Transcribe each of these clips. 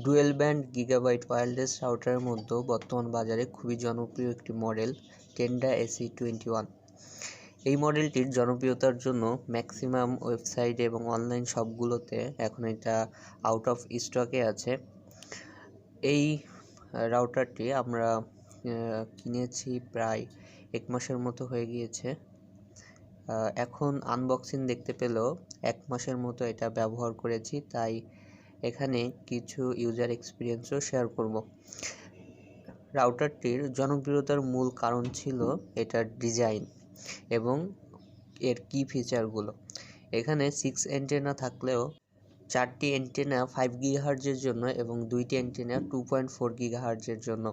Dual band gigabyte wireless রাউটারের মধ্যে বর্তমান বাজারে খুবই জনপ্রিয় একটি মডেল টেন্ডা ac21। এই মডেলটির জনপ্রিয়তার জন্য ম্যাক্সিমাম ওয়েবসাইট এবং অনলাইন শপগুলোতে এখন এটা আউট অফ স্টকে আছে। এই রাউটারটি আমরা কিনেছি প্রায় 1 মাসের মতো হয়ে গিয়েছে। এখন আনবক্সিং দেখতে পেলেও 1 মাসের মতো এটা ব্যবহার করেছি, তাই এখানে কিছু ইউজার এক্সপিরিয়েন্সও শেয়ার করব। রাউটারটির জনপ্রিয়তার মূল কারণ ছিল এটার ডিজাইন এবং এর কি ফিচারগুলো। এখানে 6 অ্যান্টেনা থাকলেও 4টি অ্যান্টেনা 5 গিগাহার্জের জন্য এবং 2টি অ্যান্টেনা 2.4 গিগাহার্জের জন্য।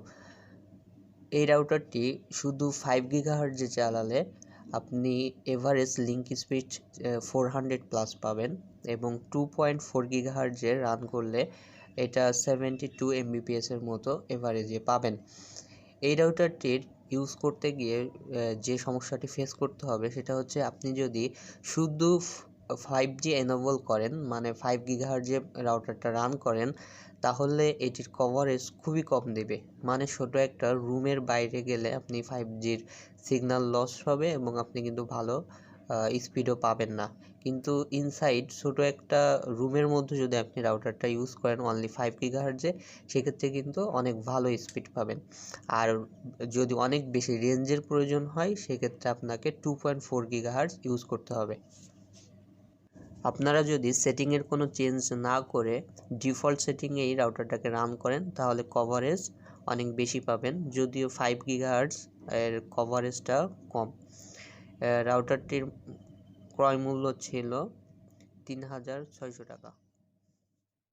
এই রাউটারটি শুধু 5 গিগাহার্জে চালালে আপনি এভারেজ লিঙ্ক স্পিড 400+ পাবেন এবং 2.4 গিগাহার্জে রান করলে এটা 72 Mbps এর মতো এভারেজে পাবেন। এই রাউটারটির ইউজ করতে গিয়ে যে সমস্যাটি ফেস করতে হবে সেটা হচ্ছে, আপনি যদি শুধু 5G এনেবল করেন, মানে 5 গিগাহার্জে রাউটারটা রান করেন, তাহলে এটির কভারেজ খুবই কম দেবে। মানে ছোট একটা রুমের বাইরে গেলে আপনি 5Gর সিগন্যাল লস হবে এবং আপনি কিন্তু ভালো স্পিডও পাবেন না। কিন্তু ইনসাইড ছোট একটা রুমের মধ্যে যদি আপনি রাউটারটা ইউজ করেন অনলি 5 গিগাহার্জে, সেক্ষেত্রে কিন্তু অনেক ভালো স্পিড পাবেন। আর যদি অনেক বেশি রেঞ্জের প্রয়োজন হয়, সেক্ষেত্রে আপনাকে 2.4 গিগাহার্জ ইউজ করতে হবে। আপনারা যদি সেটিংয়ের কোনো চেঞ্জ না করে ডিফল্ট সেটিংয়ে এই রাউটারটাকে রান করেন, তাহলে কভারেজ অনেক বেশি পাবেন, যদিও 5 গিগাহার্জ এর কভারেজটা কম। রাউটারটির ক্রয় মূল্য ছিল 3600 টাকা।